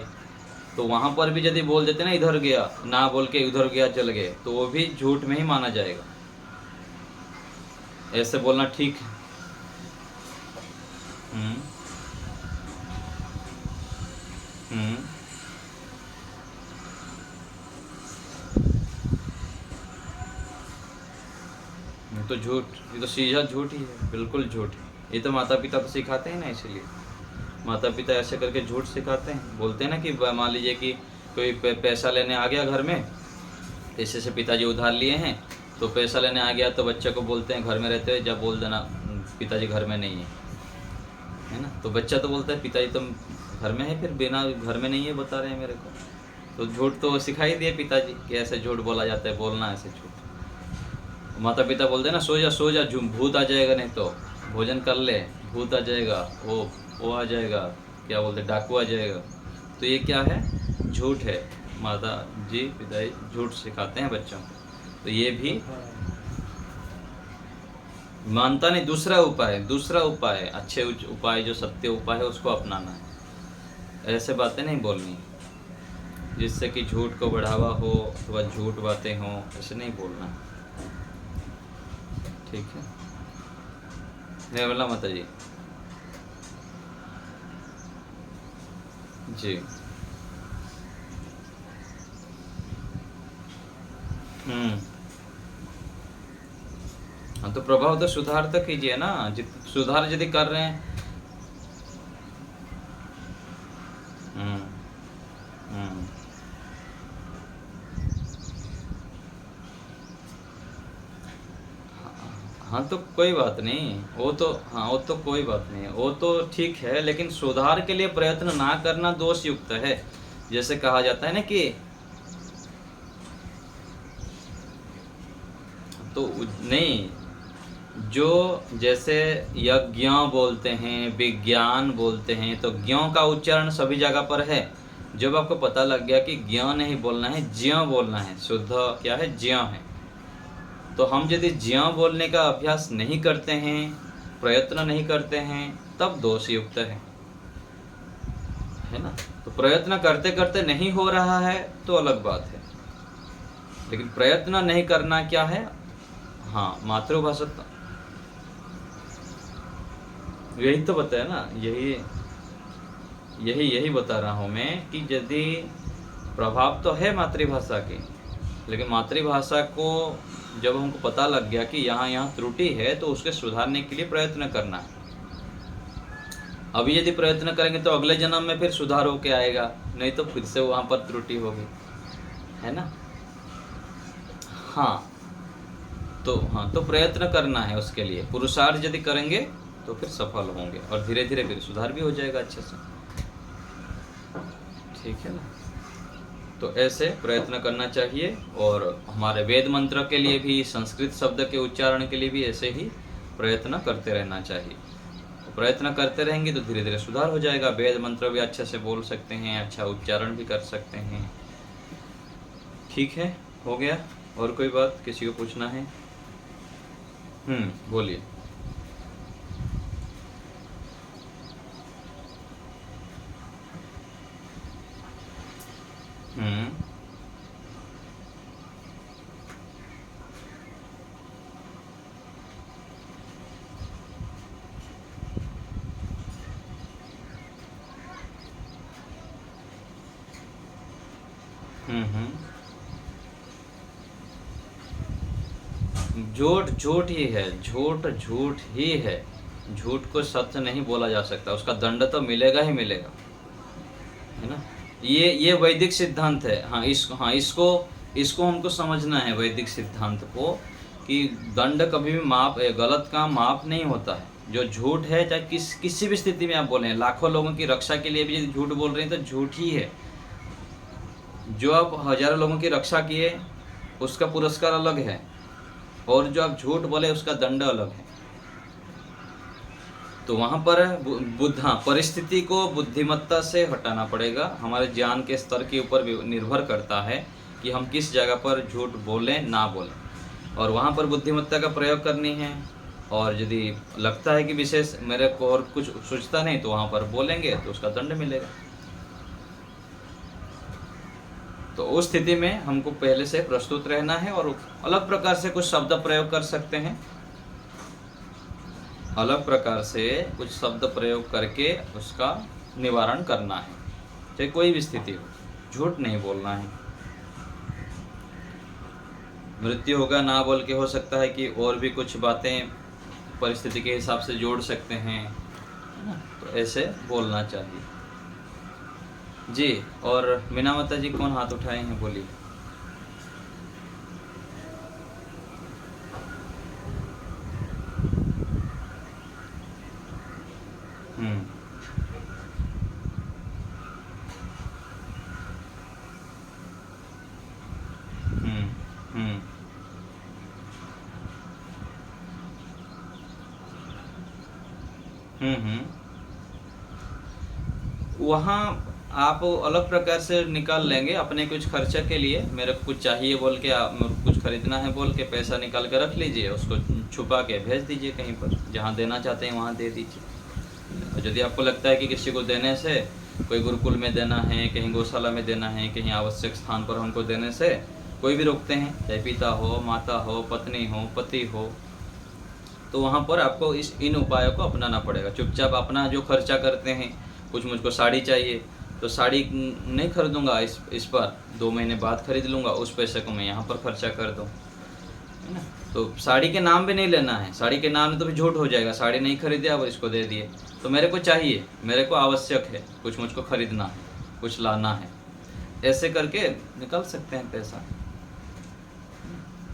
तो वहाँ पर भी यदि बोल देते ना इधर गया, ना बोल के उधर गया चल गए, तो वो भी झूठ में ही माना जाएगा। ऐसे बोलना ठीक है। तो झूठ, ये तो सीधा झूठ ही है, बिल्कुल झूठ। ये तो माता पिता तो सिखाते हैं ना, इसलिए माता पिता ऐसे करके झूठ सिखाते हैं। बोलते हैं ना कि मान लीजिए कि कोई पैसा लेने आ गया घर में, ऐसे से पिताजी उधार लिए हैं, तो पैसा लेने आ गया तो बच्चे को बोलते हैं घर में रहते हुए जब बोल देना पिताजी घर में नहीं है ना। तो बच्चा तो बोलता है पिताजी तुम घर में है, फिर बिना घर में नहीं है बता रहे हैं मेरे को। तो झूठ तो सिखाई दिए पिताजी कि ऐसे झूठ बोला जाता है, बोलना ऐसे झूठ। माता पिता बोलते हैं ना सो जा भूत आ जाएगा, नहीं तो भोजन कर ले, भूत आ जाएगा, वो आ जाएगा, क्या बोलते डाकू आ जाएगा। तो ये क्या है? झूठ है। माता जी पिताजी झूठ सिखाते हैं बच्चों को। तो ये भी मानता नहीं। दूसरा उपाय अच्छे उपाय जो सत्य उपाय है उसको अपनाना है। ऐसे बातें नहीं बोलनी जिससे कि झूठ को बढ़ावा हो अथवा झूठ बातें हों, ऐसे नहीं बोलना, ठीक है। निर्मला माता जी जी। हाँ तो प्रभाव तो सुधार तक कीजिए ना, सुधार यदि कर रहे हैं। हाँ तो कोई बात नहीं, वो तो कोई बात नहीं, वो तो ठीक है, लेकिन सुधार के लिए प्रयत्न ना करना दोष युक्त है। जैसे कहा जाता है ना कि तो नहीं, जो जैसे यज्ञ बोलते हैं, विज्ञान बोलते हैं, तो ज्ञ का उच्चारण सभी जगह पर है। जब आपको पता लग गया कि ज्ञ नहीं बोलना है, ज्ञ बोलना है, शुद्ध क्या है? ज्ञ है। तो हम यदि ज्ञ बोलने का अभ्यास नहीं करते हैं, प्रयत्न नहीं करते हैं, तब दोष युक्त है ना। तो प्रयत्न करते करते नहीं हो रहा है तो अलग बात है, लेकिन प्रयत्न नहीं करना क्या है? हाँ, मातृभाषा यही तो बताया ना, यही बता रहा हूँ मैं कि यदि प्रभाव तो है मातृभाषा के, लेकिन मातृभाषा को जब हमको पता लग गया कि यहाँ त्रुटि है, तो उसके सुधारने के लिए प्रयत्न करना है। अभी यदि प्रयत्न करेंगे तो अगले जन्म में फिर सुधार होके आएगा, नहीं तो फिर से वहाँ पर त्रुटि होगी, है ना। हाँ तो प्रयत्न करना है, उसके लिए पुरुषार्थ यदि करेंगे तो फिर सफल होंगे और धीरे धीरे फिर सुधार भी हो जाएगा अच्छे से, ठीक है ना। तो ऐसे प्रयत्न करना चाहिए। और हमारे वेद मंत्र के लिए भी, संस्कृत शब्द के उच्चारण के लिए भी ऐसे ही प्रयत्न करते रहना चाहिए। तो प्रयत्न करते रहेंगे तो धीरे धीरे सुधार हो जाएगा। वेद मंत्र भी अच्छे से बोल सकते हैं, अच्छा उच्चारण भी कर सकते हैं, ठीक है। हो गया? और कोई बात किसी को पूछना है? बोलिए। हम्म हम्म झूठ झूठ ही है, झूठ झूठ ही है। झूठ को सत्य नहीं बोला जा सकता, उसका दंड तो मिलेगा ही मिलेगा, है ना। ये वैदिक सिद्धांत है। हाँ, इसको इसको हमको समझना है, वैदिक सिद्धांत को, कि दंड कभी भी माफ, गलत काम माफ नहीं होता है। जो झूठ है, चाहे किसी भी स्थिति में आप बोले, लाखों लोगों की रक्षा के लिए भी यदि झूठ बोल रहे हैं तो झूठ ही है। जो आप हजारों लोगों की रक्षा किए उसका पुरस्कार अलग है, और जो आप झूठ बोले उसका दंड अलग है। तो वहाँ पर परिस्थिति को बुद्धिमत्ता से हटाना पड़ेगा। हमारे ज्ञान के स्तर के ऊपर भी निर्भर करता है कि हम किस जगह पर झूठ बोलें ना बोलें, और वहाँ पर बुद्धिमत्ता का प्रयोग करनी है। और यदि लगता है कि विशेष मेरे को और कुछ सोचता नहीं, तो वहाँ पर बोलेंगे तो उसका दंड मिलेगा। तो उस स्थिति में हमको पहले से प्रस्तुत रहना है, और अलग प्रकार से कुछ शब्द प्रयोग कर सकते हैं, अलग प्रकार से कुछ शब्द प्रयोग करके उसका निवारण करना है, चाहे कोई भी स्थिति हो। झूठ नहीं बोलना है। मृत्यु होगा ना बोल के, हो सकता है कि और भी कुछ बातें परिस्थिति के हिसाब से जोड़ सकते हैं, है ना। तो ऐसे बोलना चाहिए जी। और मीना माता जी कौन हाथ उठाए हैं, बोलिए। हम्म हम्म हम्म हम्म वहाँ आप अलग प्रकार से निकाल लेंगे अपने कुछ खर्चा के लिए। मेरे को कुछ चाहिए बोल के, आप कुछ खरीदना है बोल के पैसा निकाल के रख लीजिए, उसको छुपा के भेज दीजिए कहीं पर, जहाँ देना चाहते हैं वहाँ दे दीजिए। और यदि आपको लगता है कि किसी को देने से, कोई गुरुकुल में देना है, कहीं गौशाला में देना है, कहीं आवश्यक स्थान पर हमको देने से कोई भी रोकते हैं, चाहे पिता हो, माता हो, पत्नी हो, पति हो, तो वहाँ पर आपको इन उपायों को अपनाना पड़ेगा। चुपचाप अपना जो खर्चा करते हैं, कुछ मुझको साड़ी चाहिए तो साड़ी नहीं खरीदूंगा इस बार, 2 महीने बाद खरीद लूँगा, उस पैसे को मैं यहाँ पर खर्चा कर दूँ, है ना। तो साड़ी के नाम भी नहीं लेना है, साड़ी के नाम तो भी झूठ हो जाएगा। साड़ी नहीं खरीदे अब इसको दे दिए, तो मेरे को चाहिए, मेरे को आवश्यक है, कुछ मुझको खरीदना है, कुछ लाना है, ऐसे करके निकाल सकते हैं पैसा।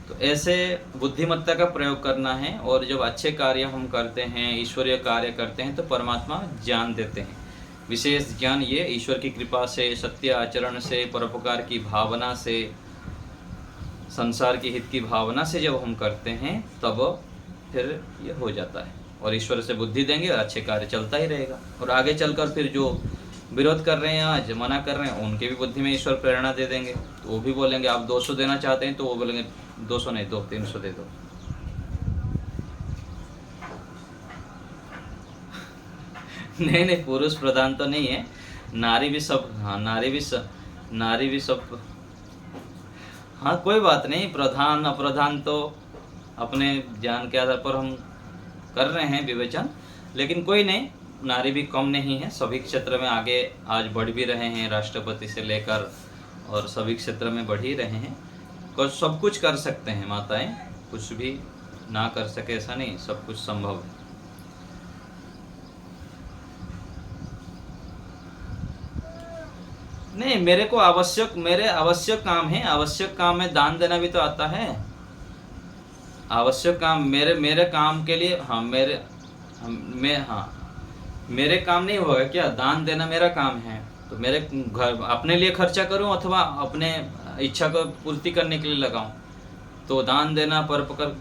तो ऐसे बुद्धिमत्ता का प्रयोग करना है। और जब अच्छे कार्य हम करते हैं, ईश्वरीय कार्य करते हैं, तो परमात्मा ज्ञान देते हैं। विशेष ज्ञान ये ईश्वर की कृपा से, सत्य आचरण से, परोपकार की भावना से, संसार के हित की भावना से जब हम करते हैं, तब फिर ये हो जाता है। और ईश्वर से बुद्धि देंगे और अच्छे कार्य चलता ही रहेगा। और आगे चलकर फिर जो विरोध कर रहे हैं, आज मना कर रहे हैं, उनके भी बुद्धि में ईश्वर प्रेरणा दे देंगे, तो वो भी बोलेंगे आप 200 देना चाहते हैं, तो वो बोलेंगे 200 नहीं दो, 300 दे दो। नहीं, पुरुष प्रधान तो नहीं है, नारी भी सब, हाँ नारी भी सब। हाँ कोई बात नहीं, प्रधान अप्रधान तो अपने ज्ञान के आधार पर हम कर रहे हैं विवेचन, लेकिन कोई नहीं, नारी भी कम नहीं है। सभी क्षेत्र में आगे आज बढ़ भी रहे हैं, राष्ट्रपति से लेकर, और सभी क्षेत्र में बढ़ ही रहे हैं। सब कुछ कर सकते हैं माताएं, कुछ भी ना कर सके ऐसा नहीं, सब कुछ संभव है। नहीं, मेरे आवश्यक काम है, आवश्यक काम में दान देना भी तो आता है। आवश्यक काम मेरे काम के लिए, हाँ मेरे काम नहीं होगा क्या, दान देना मेरा काम है। तो मेरे घर अपने लिए खर्चा करूं अथवा अपने इच्छा को पूर्ति करने के लिए लगाऊं, तो दान देना परोपकार,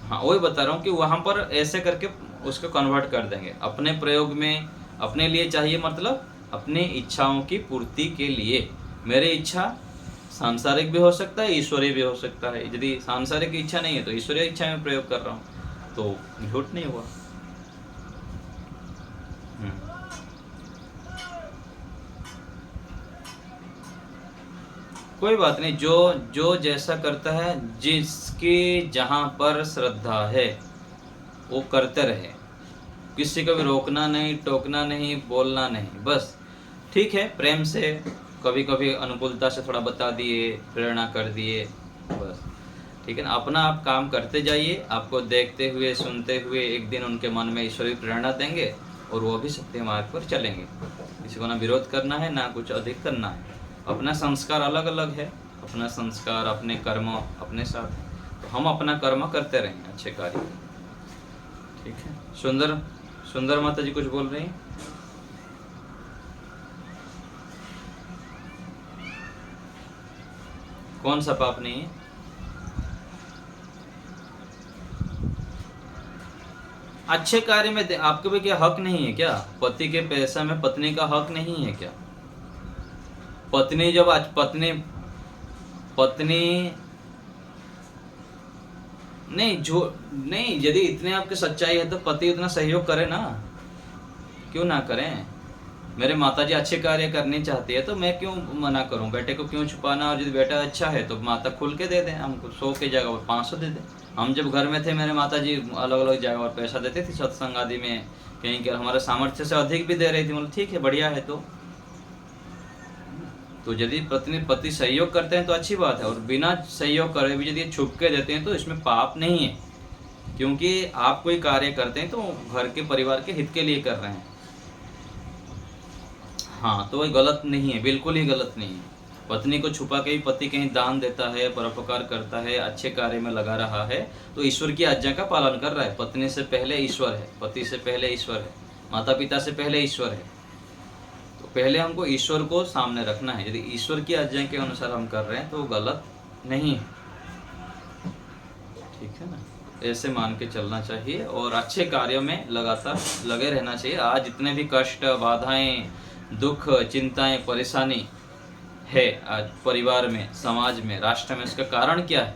हाँ वही बता रहा हूँ कि वहाँ पर ऐसे करके उसको कन्वर्ट कर देंगे अपने प्रयोग में। अपने लिए चाहिए मतलब अपनी इच्छाओं की पूर्ति के लिए। मेरी इच्छा सांसारिक भी हो सकता है, ईश्वरीय भी हो सकता है। यदि सांसारिक इच्छा नहीं है तो ईश्वरीय इच्छा में प्रयोग कर रहा हूँ, तो झूठ नहीं हुआ। कोई बात नहीं, जो जो जैसा करता है, जिसकी जहाँ पर श्रद्धा है वो करते रहे। किसी को भी रोकना नहीं, टोकना नहीं, बोलना नहीं, बस ठीक है, प्रेम से कभी कभी अनुकूलता से थोड़ा बता दिए, प्रेरणा कर दिए, बस ठीक है ना। अपना आप काम करते जाइए, आपको देखते हुए सुनते हुए एक दिन उनके मन में ईश्वरीय प्रेरणा देंगे और वो भी सत्य मार्ग पर चलेंगे। किसी को ना विरोध करना है, ना कुछ अधिक करना है। अपना संस्कार अलग अलग है, अपना संस्कार, अपने कर्म अपने साथ है, तो हम अपना कर्म करते रहेंगे, अच्छे कार्य। ठीक है। सुंदर सुंदर माता जी कुछ बोल रही हैं? कौन सा पाप नहीं है? अच्छे कार्य में आपके भी क्या हक नहीं है क्या? पति के पैसा में पत्नी का हक नहीं है क्या? पत्नी जब आज पत्नी नहीं, यदि इतने आपके सच्चाई है तो पति उतना सहयोग करे ना, क्यों ना करें? मेरे माताजी अच्छे कार्य करने चाहती है तो मैं क्यों मना करूं? बेटे को क्यों छुपाना? और यदि बेटा अच्छा है तो माता खुल के दे दें, हमको 100 की जगह पर 500 दे दें। हम जब घर में थे, मेरे माताजी अलग अलग जगह पर पैसा देती थी, सत्संग आदि में, कहीं के हमारे सामर्थ्य से अधिक भी दे रही थी। मतलब ठीक है, बढ़िया है। तो यदि पति सहयोग करते हैं तो अच्छी बात है, और बिना सहयोग करे भी यदि छुप के देते हैं तो इसमें पाप नहीं है, क्योंकि आप कोई कार्य करते हैं तो घर के परिवार के हित के लिए कर रहे हैं। हाँ, तो वही गलत नहीं है, बिल्कुल ही गलत नहीं है। पत्नी को छुपा के ही पति कहीं दान देता है, परोपकार करता है, अच्छे कार्य में लगा रहा है, तो ईश्वर की आज्ञा का पालन कर रहा है। पत्नी से पहले ईश्वर है, पति से पहले ईश्वर है, माता पिता से पहले ईश्वर है। तो पहले हमको ईश्वर को सामने रखना है। यदि ईश्वर की आज्ञा के अनुसार हम कर रहे हैं तो वो गलत नहीं है। ठीक है ना, ऐसे मान के चलना चाहिए और अच्छे कार्यों में लगातार लगे रहना चाहिए। आज जितने भी कष्ट, बाधाएं, दुख, चिंताएं, परेशानी है आज परिवार में, समाज में, राष्ट्र में, इसका कारण क्या है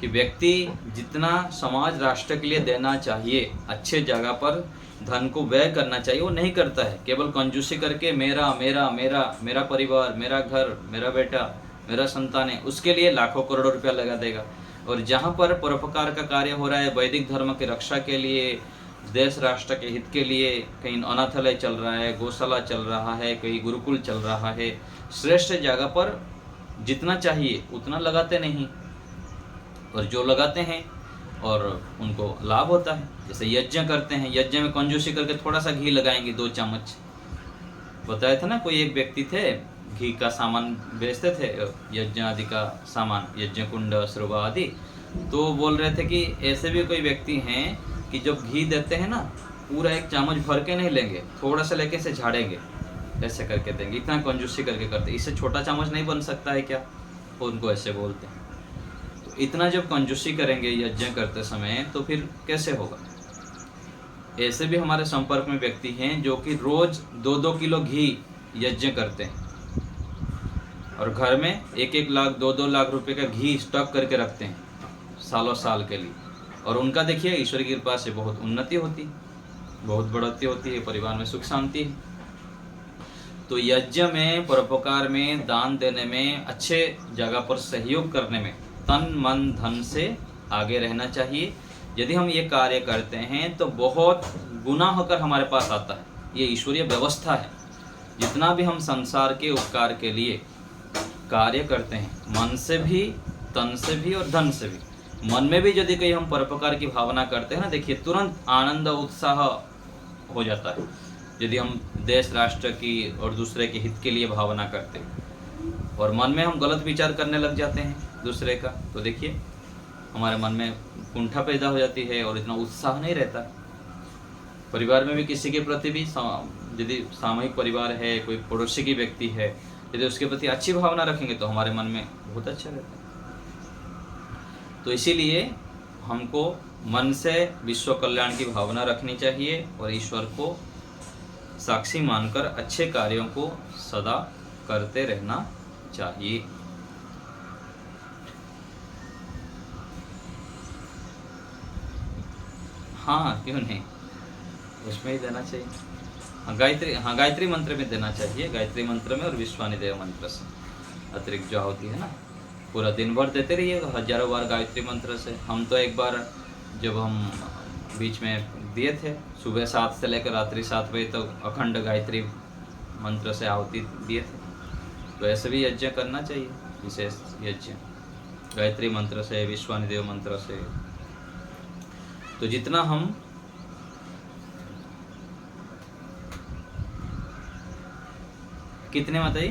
कि व्यक्ति जितना समाज राष्ट्र के लिए देना चाहिए, अच्छे जगह पर धन को व्यय करना चाहिए, वो नहीं करता है। केवल कंजूसी करके मेरा मेरा मेरा मेरा परिवार, मेरा घर, मेरा बेटा, मेरा संतान है, उसके लिए लाखों करोड़ों रुपया लगा देगा। और जहाँ पर परोपकार का कार्य हो रहा है, वैदिक धर्म की रक्षा के लिए, देश राष्ट्र के हित के लिए, कहीं अनाथालय चल रहा है, गौशाला चल रहा है, कहीं गुरुकुल चल रहा है, श्रेष्ठ जगह पर जितना चाहिए उतना लगाते नहीं, और जो लगाते हैं और उनको लाभ होता है। जैसे यज्ञ करते हैं, यज्ञ में कंजूसी करके थोड़ा सा घी लगाएंगे, 2 चम्मच। बताया था ना, कोई एक व्यक्ति थे, घी का सामान बेचते थे, यज्ञ आदि का सामान, यज्ञ कुंड, श्रुवा आदि। तो बोल रहे थे कि ऐसे भी कोई व्यक्ति हैं कि जब घी देते हैं ना, पूरा 1 चम्मच भर के नहीं लेंगे, थोड़ा सा लेके से झाड़ेंगे, ऐसे करके देंगे। इतना कंजूसी करके करते, इससे छोटा चम्मच नहीं बन सकता है क्या? उनको ऐसे बोलते हैं। तो इतना जब कंजूसी करेंगे यज्ञ करते समय तो फिर कैसे होगा? ऐसे भी हमारे संपर्क में व्यक्ति हैं जो कि रोज 2-2 किलो घी यज्ञ करते हैं, और घर में 1-1 लाख, 2-2 लाख रुपए का घी स्टॉक करके रखते हैं सालों साल के लिए। और उनका देखिए ईश्वर की कृपा से बहुत उन्नति होती है, बहुत बढ़ोतरी होती है, परिवार में सुख शांति है। तो यज्ञ में, परोपकार में, दान देने में, अच्छे जगह पर सहयोग करने में तन मन धन से आगे रहना चाहिए। यदि हम ये कार्य करते हैं तो बहुत गुना होकर हमारे पास आता है। ये ईश्वरीय व्यवस्था है। जितना भी हम संसार के उपकार के लिए कार्य करते हैं, मन से भी, तन से भी और धन से भी, मन में भी यदि कहीं हम परोपकार की भावना करते हैं ना, देखिए तुरंत आनंद उत्साह हो जाता है। यदि हम देश राष्ट्र की और दूसरे के हित के लिए भावना करते हैं और मन में हम गलत विचार करने लग जाते हैं दूसरे का, तो देखिए हमारे मन में कुंठा पैदा हो जाती है और इतना उत्साह नहीं रहता। परिवार में भी किसी के प्रति भी, यदि सामूहिक परिवार है, कोई पड़ोसी की व्यक्ति है, यदि उसके प्रति अच्छी भावना रखेंगे तो हमारे मन में बहुत अच्छा रहता है। तो इसीलिए हमको मन से विश्व कल्याण की भावना रखनी चाहिए और ईश्वर को साक्षी मानकर अच्छे कार्यों को सदा करते रहना चाहिए। हाँ क्यों नहीं, उसमें ही देना चाहिए। हाँ गायत्री मंत्र में देना चाहिए, गायत्री मंत्र में और विश्वानिदेव मंत्र से अतिरिक्त जो होती है ना, पूरा दिन भर देते रहिए हजारों बार गायत्री मंत्र से। हम तो एक बार जब हम बीच में दिए थे, सुबह 7 से लेकर रात्रि 7 बजे तक अखंड गायत्री मंत्र से आहुति दिए थे। तो ऐसे भी यज्ञ करना चाहिए, विशेष यज्ञ गायत्री मंत्र से, विश्वानिदेव मंत्र से। तो जितना हम कितने माता जी?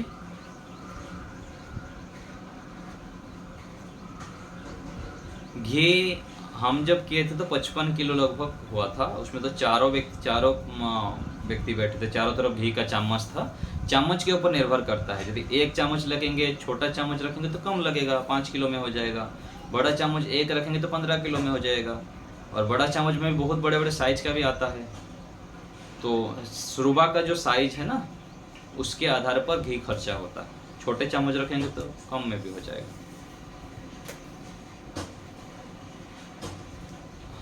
घी हम जब किए थे तो 55 किलो लगभग हुआ था। उसमें तो चारों व्यक्ति बैठे थे, चारों तरफ घी का चम्मच था। चम्मच के ऊपर निर्भर करता है, यदि 1 चम्मच लगेंगे, छोटा चम्मच रखेंगे तो कम लगेगा, 5 किलो में हो जाएगा। बड़ा चम्मच 1 रखेंगे तो 15 किलो में हो जाएगा। और बड़ा चम्मच में भी बहुत बड़े बड़े साइज का भी आता है। तो शुरुबा का जो साइज है ना, उसके आधार पर घी खर्चा होता है। छोटे चम्मच रखेंगे तो कम में भी हो जाएगा।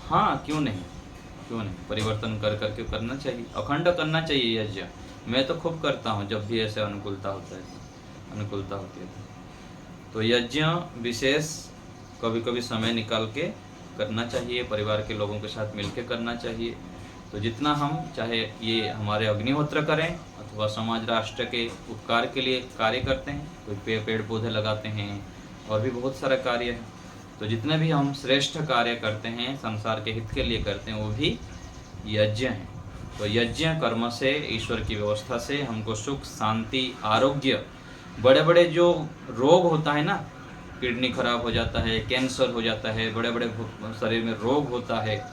हाँ क्यों नहीं, क्यों नहीं, परिवर्तन कर करके करना चाहिए, अखंड करना चाहिए यज्ञ। मैं तो खूब करता हूँ जब भी ऐसे अनुकूलता होता है, अनुकूलता होती है। तो यज्ञ विशेष कभी कभी समय निकाल के करना चाहिए, परिवार के लोगों के साथ मिलकर करना चाहिए। तो जितना हम चाहे ये हमारे अग्निहोत्र करें अथवा समाज राष्ट्र के उपकार के लिए कार्य करते हैं, कोई पेड़ पौधे लगाते हैं, और भी बहुत सारा कार्य है। तो जितने भी हम श्रेष्ठ कार्य करते हैं संसार के हित के लिए करते हैं, वो भी यज्ञ हैं। तो यज्ञ कर्म से, ईश्वर की व्यवस्था से हमको सुख, शांति, आरोग्य, बड़े बड़े जो रोग होता है ना, किडनी खराब हो जाता है, कैंसर हो जाता है, बड़े बड़े शरीर में रोग होता है,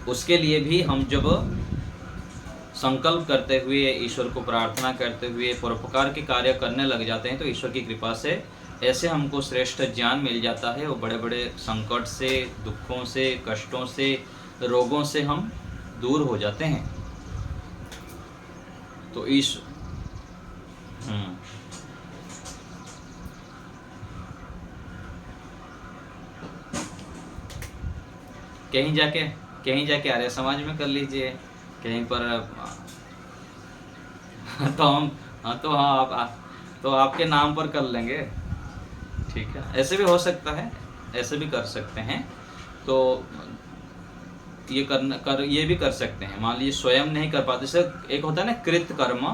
उसके लिए भी हम जब संकल्प करते हुए, ईश्वर को प्रार्थना करते हुए परोपकार के कार्य करने लग जाते हैं, तो ईश्वर की कृपा से ऐसे हमको श्रेष्ठ ज्ञान मिल जाता है। वो बड़े बड़े संकट से, दुखों से, कष्टों से, रोगों से हम दूर हो जाते हैं। तो कहीं जाके आर्य समाज में कर लीजिए, कहीं पर तो हम तो आपके नाम पर कर लेंगे, ठीक है। ऐसे भी हो सकता है, ऐसे भी कर सकते हैं। तो ये भी कर सकते हैं। मान लीजिए स्वयं नहीं कर पाते, जैसे एक होता है ना कृत कर्म,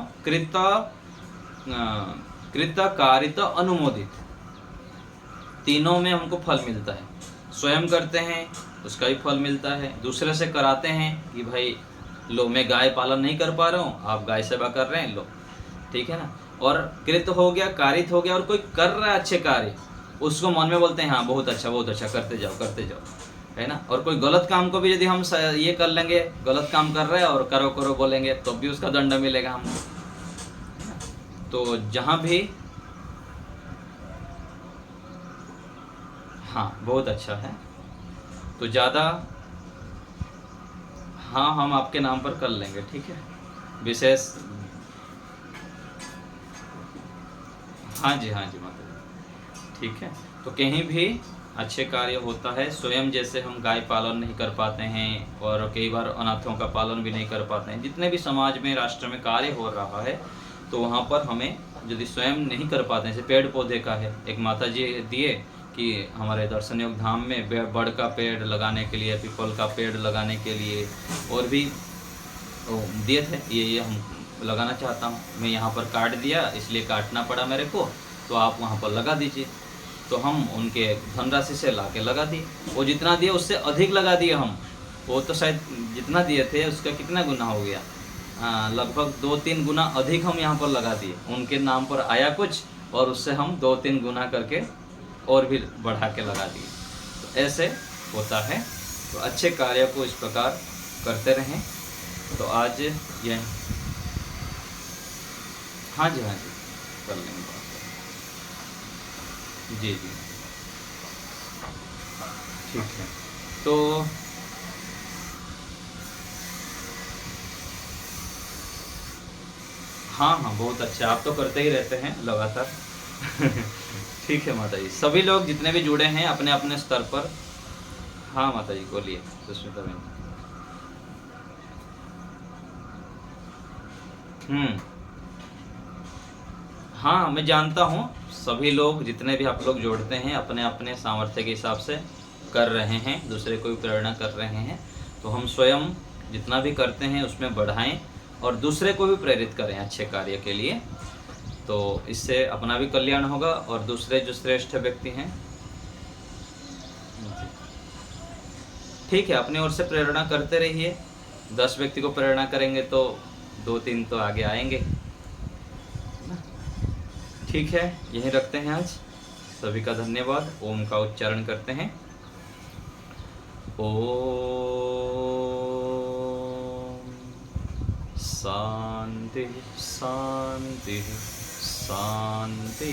कृत कारित अनुमोदित, तीनों में हमको फल मिलता है। स्वयं करते हैं उसका भी फल मिलता है, दूसरे से कराते हैं कि भाई लो मैं गाय पालन नहीं कर पा रहा हूँ, आप गाय सेवा कर रहे हैं, लो, ठीक है ना। और कृत हो गया, कारित हो गया, और कोई कर रहा है अच्छे कार्य, उसको मन में बोलते हैं हाँ बहुत अच्छा, करते जाओ, है ना। और कोई गलत काम को भी यदि हम ये कर लेंगे, गलत काम कर रहे हैं और करो बोलेंगे, तो भी उसका दंड मिलेगा हमको। तो जहाँ भी हाँ बहुत अच्छा है, तो ज़्यादा हाँ हम आपके नाम पर कर लेंगे, ठीक है, विशेष। हाँ जी माता जी, ठीक है। तो कहीं भी अच्छे कार्य होता है, स्वयं जैसे हम गाय पालन नहीं कर पाते हैं और कई बार अनाथों का पालन भी नहीं कर पाते हैं, जितने भी समाज में, राष्ट्र में कार्य हो रहा है, तो वहाँ पर हमें यदि स्वयं नहीं कर पाते हैं, जैसे पेड़ पौधे का है, एक माता जी दिए कि हमारे दर्शन योग धाम में बड़ का पेड़ लगाने के लिए, पीपल का पेड़ लगाने के लिए, और भी दिए थे, ये हम लगाना चाहता हूँ, मैं यहाँ पर काट दिया इसलिए काटना पड़ा मेरे को, तो आप वहाँ पर लगा दीजिए। तो हम उनके धनराशि से ला के लगा दिए, वो जितना दिए उससे अधिक लगा दिए हम, वो तो शायद जितना दिए थे उसका कितना गुना हो गया, लगभग 2-3 गुना अधिक हम यहाँ पर लगा दिए। उनके नाम पर आया कुछ और उससे हम 2-3 गुना करके और भी बढ़ा के लगा दिए। तो ऐसे होता है, तो अच्छे कार्य को इस प्रकार करते रहें। तो आज ये हाँ जी कर लेंगे बात, जी ठीक है। तो हाँ बहुत अच्छा, आप तो करते ही रहते हैं लगातार ठीक है माता जी, सभी लोग जितने भी जुड़े हैं अपने अपने स्तर पर। हाँ माता जी बोलिए सुष्मिता बहन। हाँ, मैं जानता हूँ सभी लोग, जितने भी आप लोग जोड़ते हैं, अपने अपने सामर्थ्य के हिसाब से कर रहे हैं, दूसरे को भी प्रेरणा कर रहे हैं। तो हम स्वयं जितना भी करते हैं उसमें बढ़ाएं और दूसरे को भी प्रेरित करें अच्छे कार्य के लिए। तो इससे अपना भी कल्याण होगा और दूसरे जो श्रेष्ठ व्यक्ति हैं, ठीक है, अपनी ओर से प्रेरणा करते रहिए। 10 व्यक्ति को प्रेरणा करेंगे तो 2-3 तो आगे आएंगे। ठीक है, यहीं रखते हैं आज। सभी का धन्यवाद। ओम का उच्चारण करते हैं। ओम शांति शांति शांति।